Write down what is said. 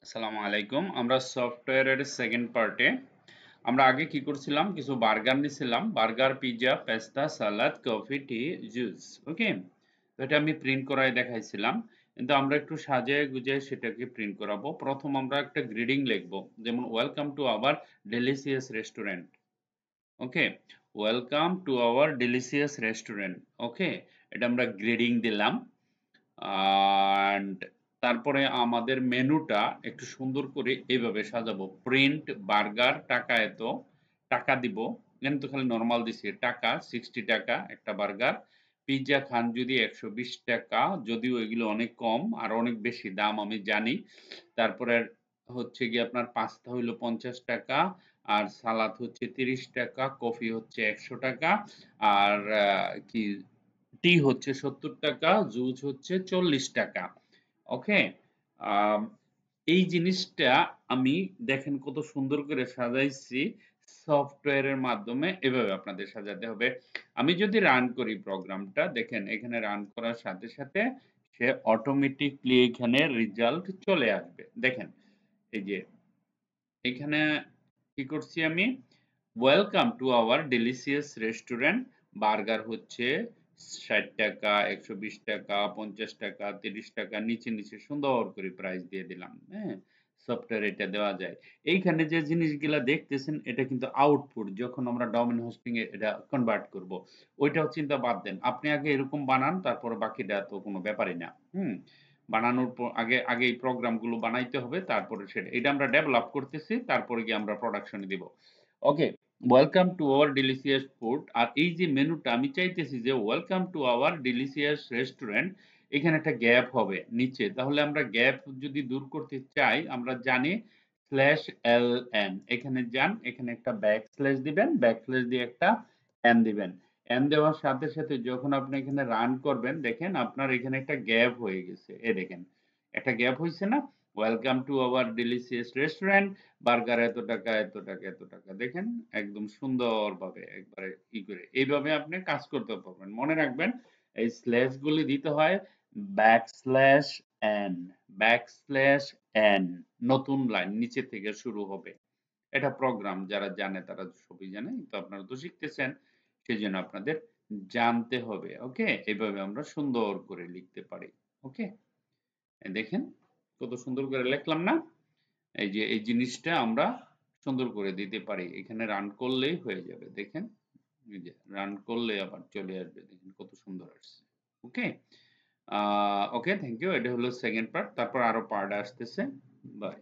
আসসালামু আলাইকুম। আমরা সফটওয়্যারের সেকেন্ড পার্টে আমরা আগে কি করছিলাম, কিছু বার্গার নিছিলাম। বার্গার, পিৎজা, পেস্তা, সালাদ, কফি, টি, জুস। ওকে, তো এটা আমি প্রিন্ট করাই দেখাইছিলাম, কিন্তু আমরা একটু সাজিয়ে গুজিয়ে সেটাকে প্রিন্ট করাবো। প্রথম আমরা একটা গ্রিডিং লিখবো, যেমন welcome to our delicious restaurant. Okay, welcome to our delicious restaurant. Okay, এটা আমরা গ্রেডিং দিলাম। অ্যান্ড তারপরে আমাদের মেনুটা একটু সুন্দর করে এইভাবে সাজাবো। প্রিন্ট বার্গার, টাকা এত, টাকা দিব, কিন্তু খালি নর্মাল দিছি, টাকা 60 টাকা একটা বার্গার। পিৎজা খান যদি 120 টাকা, যদিও এগুলো অনেক কম আর অনেক বেশি দাম আমি জানি। তারপরে হচ্ছে গিয়ে আপনার পাস্তা হইলো 50 টাকা, আর সালাদ হচ্ছে 30 টাকা, কফি হচ্ছে 100 টাকা, আর কি টি হচ্ছে 70 টাকা, জুস হচ্ছে 40 টাকা। ওকে, আম, এই জিনিসটা আমি দেখেন কত সুন্দর করে সাজাইছি সফটওয়্যারের মাধ্যমে। এভাবে আপনাদের সাজাতে হবে। আমি যদি রান করি প্রোগ্রামটা, দেখেন এখানে রান করার সাথে সাথে সে অটোমেটিকলি এখানে রেজাল্ট চলে আসবে। দেখেন এই যে এখানে কি করছি আমি, welcome to our delicious restaurant. Burger হচ্ছে 60 টাকা, 120 টাকা, 50 টাকা, 30 টাকা, নিচে নিচে সুন্দর করে প্রাইস দিয়ে দিলাম। হ্যাঁ, সফটওয়্যার এটা দেওয়া যায়। এইখানে যে জিনিসগুলা দেখতেছেন এটা কিন্তু আউটপুট, যখন আমরা ডোমেইন হোস্টিং এ এটা কনভার্ট করব, ওইটাও চিন্তা বাদ দেন। আপনি আগে এরকম বানান, তারপর বাকিটা তো কোনো ব্যাপারই না। বানানোর পর আগে আগে এই প্রোগ্রামগুলো বানাইতে হবে, তারপরে সেটা এটা আমরা ডেভেলপ করতেছি, তারপরে গিয়ে আমরা প্রোডাকশনে দিব। Okay, welcome to our delicious food. আর এই যে মেনুটা আমি চাইতেছি যে welcome to our delicious restaurant, এখানে একটা গ্যাপ হবে নিচে। তাহলে আমরা গ্যাপ যদি দূর করতে চাই, আমরা জানি স্ল্যাশ এল এন, এখানে যান, এখানে একটা ব্যাক স্ল্যাশ দিবেন, ব্যাক স্ল্যাশ দিয়ে একটা এন দিবেন। এন দেওয়ার সাথে সাথে যখন আপনি এখানে রান করবেন, দেখেন আপনার এখানে একটা গ্যাপ হয়ে গেছে। এ দেখেন একটা গ্যাপ হয়েছে না, welcome to our delicious restaurant, burger এত টাকা, এত টাকা, এত টাকা। দেখেন একদম সুন্দরভাবে একবারে ই করে এইভাবে আপনি কাজ করতে পারবেন। মনে রাখবেন এই স্ল্যাশ গুলি দিতে হয় ব্যাকস্ল্যাশ এন, ব্যাকস্ল্যাশ এন, নতুন লাইন নিচে থেকে শুরু হবে। এটা প্রোগ্রাম যারা জানে তারা সবই জানে, তো আপনারা তো শিখতেছেন, সেজন্য আপনাদের জানতে হবে। ওকে, এইভাবে আমরা সুন্দর করে লিখতে পারি। ওকে, দেখেন কত সুন্দর করে লিখলাম না? এই যে এই জিনিসটা আমরা সুন্দর করে দিতে পারি, এখানে রান করলেই হয়ে যাবে। দেখেন এই যে রান করলে আবার চলে আসবে, দেখেন কত সুন্দর আসছে। ওকে, ওকে, থ্যাংক ইউ। এটা হলো সেকেন্ড পার্ট, তারপর আরো পার্ট আসতেছে। বাই।